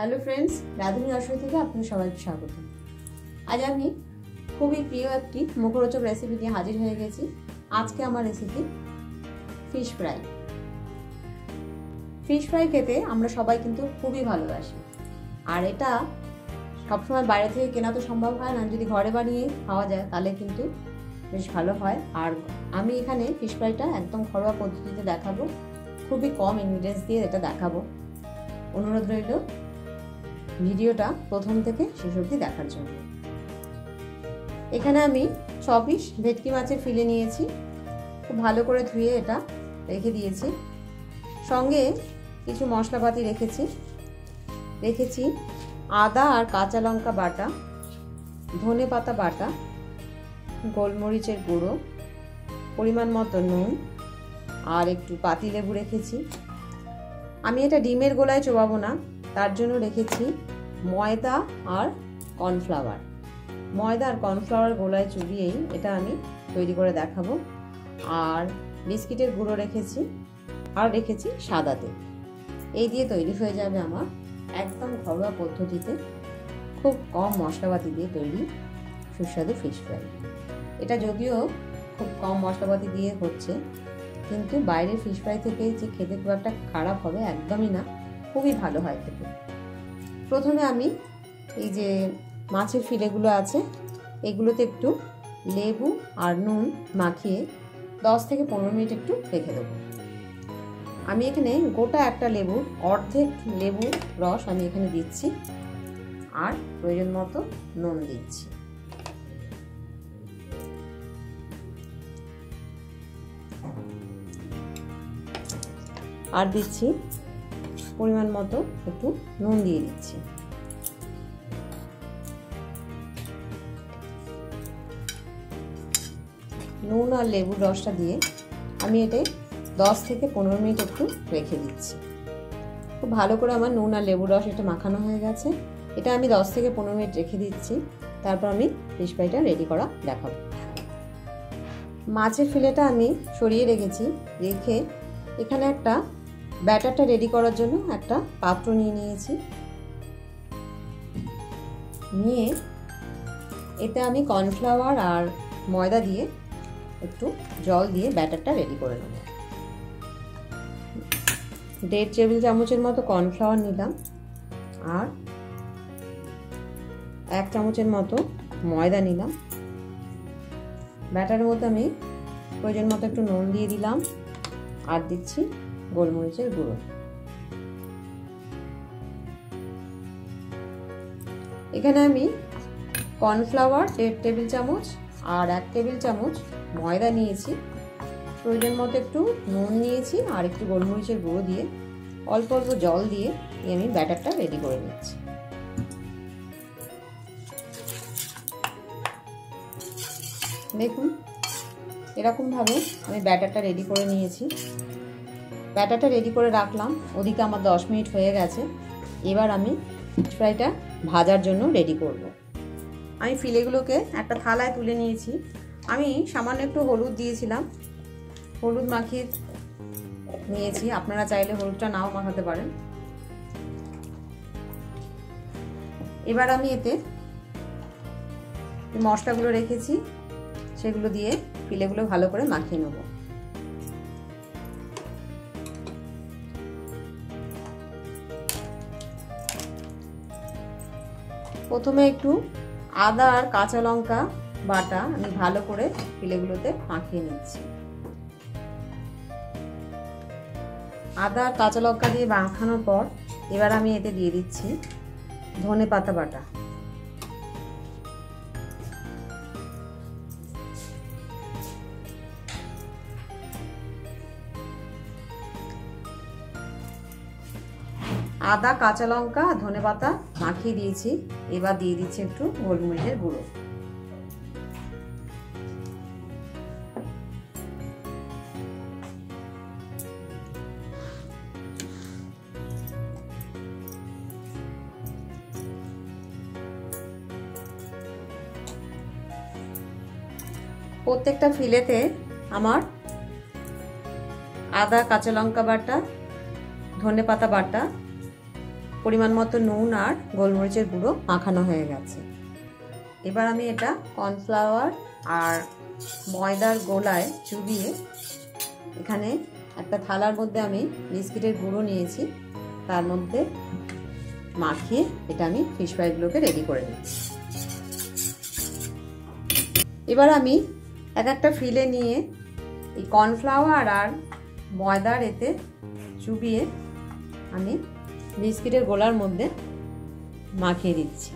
Hello friends, রাঁধুনি রসোই থেকে আপনাদের সবাইকে স্বাগত। আজ আমি খুবই প্রিয় একটি মুখরোচক রেসিপি নিয়ে হাজির হয়ে গেছি। আজকে আমার recipe fish fry. Fish fry খেতে আমরা সবাই কিন্তু খুবই ভালোবাসি, আর এটা সবসময় বাইরে থেকে কেনা তো সম্ভব হয় না। যদি ঘরে বানিয়ে খাওয়া যায় তাহলে কিন্তু বেশ ভালো হয়। আর আমি এখানে ফিশ ফ্রাইটা একদম ঘরোয়া পদ্ধতিতে দেখাবো, খুবই কম ইনগ্রিডিয়েন্টস দিয়ে এটা দেখাবো। অনুরোধ রইল ভিডিওটা প্রথম থেকে শেষ অবধি দেখার জন্য। এখানে আমি 6 পিস ভেটকি মাছের ফিলে নিয়েছি, খুব ভালো করে ধুয়ে এটা রেখে দিয়েছি। সঙ্গে কিছু মশলাপাতি রেখেছি আদা আর কাঁচা লঙ্কা বাটা, ধনে পাতা বাটা, গোলমরিচের গুঁড়ো, পরিমাণ মতো নুন আর একটু পাতিলেবু রেখেছি। আমি এটা ডিমের গোলায় চোবাবো না, তার জন্য রেখেছি ময়দা আর কর্নফ্লাওয়ার। ময়দা আর কর্নফ্লাওয়ার গোলায় চুবিয়েই এটা আমি তৈরি করে দেখাবো। আর বিস্কিটের গুঁড়ো রেখেছি, আর রেখেছি সাদা তেল। এই দিয়ে তৈরি হয়ে যাবে আমার একদম ঘরোয়া পদ্ধতিতে খুব কম মশলাপাতি দিয়ে তৈরি সুস্বাদু ফিশ ফ্রাই। এটা যদিও খুব কম মশলাপাতি দিয়ে হচ্ছে, কিন্তু বাইরের ফিশ ফ্রাই থেকে যে খেতে খুব একটা খারাপ হবে একদমই না, খুবই ভালো হয় খেতে। প্রথমে আমি এই যে মাছের ফিলেগুলো আছে এগুলোতে একটু লেবু আর নুন মাখিয়ে 10 থেকে 15 মিনিট একটু রেখে দেবো। আমি এখানে গোটা একটা লেবুর অর্ধেক লেবু রস আমি এখানে দিচ্ছি, আর প্রয়োজন মতো নুন দিচ্ছি। আর দিচ্ছি পরিমাণ মতো একটু নুন দিয়ে দিচ্ছি। নুন আর লেবুর রসটা দিয়ে আমি এটা 10 থেকে 15 মিনিট একটু রেখে দিচ্ছি। খুব ভালো করে আমার নুন আর লেবুর রস এটা মাখানো হয়ে গেছে। এটা আমি 10 থেকে 15 মিনিট রেখে দিচ্ছি, তারপর আমি ফিশ ফ্রাইটা রেডি করা দেখাবো। মাছের ফিলেটা আমি সরিয়ে রেখেছি, রেখে এখানে একটা ব্যাটারটা রেডি করার জন্য একটা পাত্র নিয়েছি। নিয়ে এতে আমি কর্নফ্লাওয়ার আর ময়দা দিয়ে একটু জল দিয়ে ব্যাটারটা রেডি করে নেব। 1.5 টেবিল চামচের মতো কর্নফ্লাওয়ার নিলাম, আর 1 চামচের মতো ময়দা নিলাম। ব্যাটারের মধ্যে আমি প্রয়োজন মতো একটু নুন দিয়ে দিলাম, আর দিচ্ছি গোলমরিচের গুঁড়ো। এখানে আমি কর্নফ্লাওয়ার 1.5 টেবিল চামচ আর 1 টেবিল চামচ ময়দা নিয়েছি, প্রয়োজন মতো একটু নুন নিয়েছি, আর একটু গোলমরিচের গুঁড়ো দিয়ে অল্প অল্প জল দিয়ে আমি ব্যাটারটা রেডি করে নিচ্ছি। দেখুন এরকমভাবে আমি ব্যাটারটা রেডি করে নিয়েছি। ব্যাটারটা রেডি করে রাখলাম, ওদিকে আমার 10 মিনিট হয়ে গেছে। এবার আমি ফিশ ফ্রাইটা ভাজার জন্য রেডি করব। আমি ফিলেগুলোকে একটা থালায় তুলে নিয়েছি। আমি সামান্য একটু হলুদ দিয়েছিলাম, হলুদ মাখিয়ে নিয়েছি। আপনারা চাইলে হলুদটা নাও মাখাতে পারেন। এবার আমি এতে মশলাগুলো রেখেছি সেগুলো দিয়ে ফিলেগুলো ভালো করে মাখিয়ে নেব। প্রথমে একটু আদা আর কাঁচা লঙ্কা বাটা আমি ভালো করে ফিলেগুলোতে মাখিয়ে নিচ্ছি। আদা আর কাঁচা লঙ্কা দিয়ে মাখানোর পর এবার আমি এতে দিয়ে দিচ্ছি ধনে পাতা বাটা। আদা কাঁচা লঙ্কা ধনে পাতা মাখিয়ে দিয়েছি, এবার দিয়ে দিচ্ছি একটু গোলমরিচের গুঁড়ো। প্রত্যেকটা ফিলেতে আমার আদা কাঁচা লঙ্কা বাটা, ধনে পাতা বাটা পরিমাণ মতো নুন আর গোলমরিচের গুঁড়ো মাখানো হয়ে গেছে। এবার আমি এটা কর্নফ্লাওয়ার আর ময়দার গোলায় চুবিয়ে এখানে একটা থালার মধ্যে আমি বিস্কিটের গুঁড়ো নিয়েছি, তার মধ্যে মাখিয়ে এটা আমি ফিশ ফ্রাইগুলোকে রেডি করে নিচ্ছি। এবার আমি একটা ফিলে নিয়ে এই কর্নফ্লাওয়ার আর ময়দার এতে চুবিয়ে আমি বিস্কিটের গোলার মধ্যে মাখিয়ে দিচ্ছি।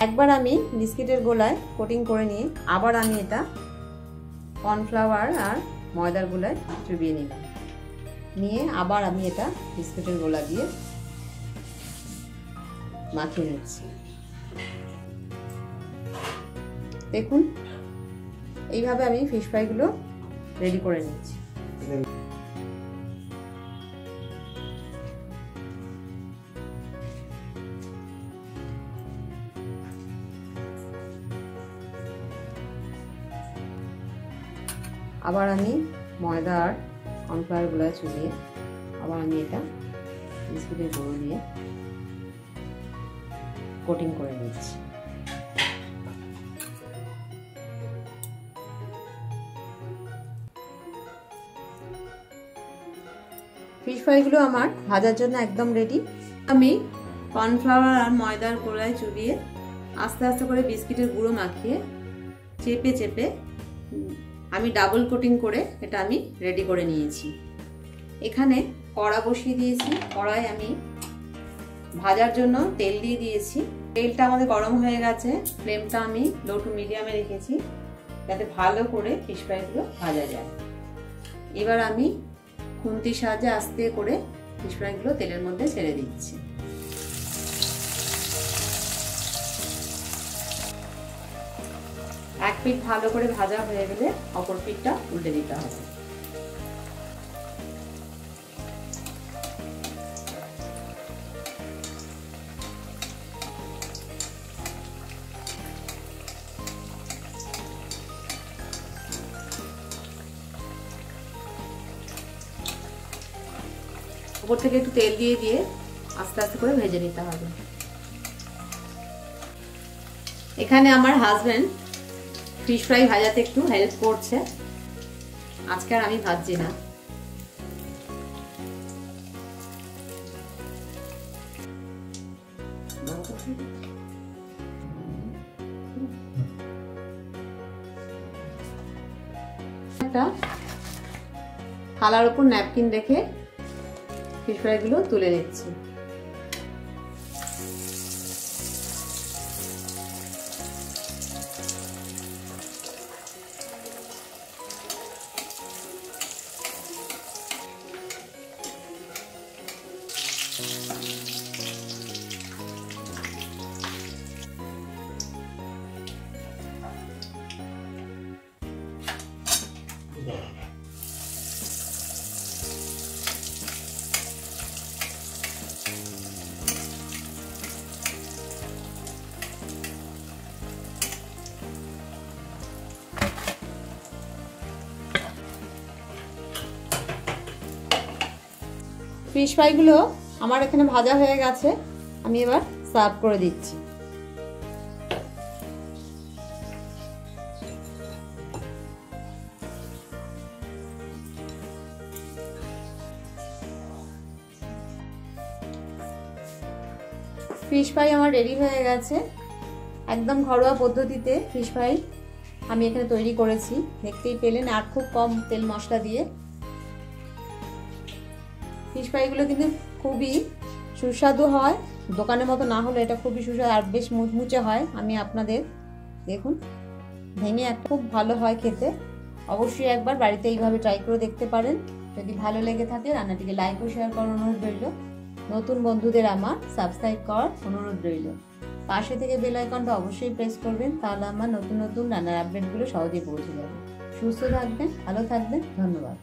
একবার আমি বিস্কিটের গোলায় কোটিং করে নিয়ে আবার আমি এটা কর্নফ্লাওয়ার আর ময়দার গোলায় চুবিয়ে নিলাম, নিয়ে আবার আমি এটা বিস্কিটের গোলা দিয়ে মাখিয়ে নিচ্ছি। দেখুন এইভাবে আমি ফিশ ফ্রাইগুলো রেডি করে নিচ্ছি। আবার আমি ময়দা আর কর্নফ্লাওয়ার গুলায় চুবিয়ে আবার আমি এটা বিস্কুটের গুঁড়ো দিয়ে কোটিং করে নিচ্ছি। ফিশ ফ্রাইগুলো আমার ভাজার জন্য একদম রেডি। আমি কর্নফ্লাওয়ার আর ময়দার গোলায় চুবিয়ে আস্তে আস্তে করে বিস্কিটের গুঁড়ো মাখিয়ে চেপে চেপে আমি ডাবল কোটিং করে এটা আমি রেডি করে নিয়েছি। এখানে কড়া বসিয়ে দিয়েছি, কড়াই আমি ভাজার জন্য তেল দিয়ে দিয়েছি। তেলটা আমাদের গরম হয়ে গেছে, ফ্লেমটা আমি লো টু মিডিয়ামে রেখেছি যাতে ভালো করে ফিশ ফ্রাইগুলো ভাজা যায়। এবার আমি খুন্তির সাহায্যে আস্তে করে ফিশ ফ্রাইগুলো তেলের মধ্যে ছেড়ে দিচ্ছি। এক পিঠ ভালো করে ভাজা হয়ে গেলে অপর পিঠটা উল্টে দিতে হবে। উপর থেকে একটু তেল দিয়ে দিয়ে আস্তে আস্তে করে ভেজে নিতে হবে। এখানে আমার হাজবেন্ড ফিশ ফ্রাই ভাজাতে একটু হেল্প করছে, আজকে আর আমি ভাজছি না। একটা থালার উপর ন্যাপকিন রেখে ফিশ ফ্রাইগুলো তুলে নিচ্ছি। ফিশ ফ্রাইগুলো আমার এখানে ভাজা হয়ে গেছে, আমি এবার সার্ভ করে দিচ্ছি। ফিশ ফ্রাই আমার রেডি হয়ে গেছে। একদম ঘরোয়া পদ্ধতিতে ফিশ ফ্রাই আমি এখানে তৈরি করেছি, দেখতেই পেলেন, আর খুব কম তেল মশলা দিয়ে। ফিশ ফ্রাইগুলো কিন্তু খুবই সুস্বাদু হয়, দোকানের মতো না হলে এটা খুবই সুস্বাদু আর বেশ মুচমুচে হয়। আমি আপনাদের দেখুন ভেঙে একটা খুব ভালো হয় খেতে। অবশ্যই একবার বাড়িতে এইভাবে ট্রাই করে দেখতে পারেন। যদি ভালো লেগে থাকে রান্নাটিকে লাইক ও শেয়ার করার অনুরোধ রইল। নতুন বন্ধুদের আমার সাবস্ক্রাইব করার অনুরোধ রইল। পাশে থেকে বেল আইকনটা অবশ্যই প্রেস করবেন, তাহলে আমার নতুন নতুন রান্নার আপডেটগুলো সহজেই পৌঁছে যাবে। সুস্থ থাকবেন, ভালো থাকবেন, ধন্যবাদ।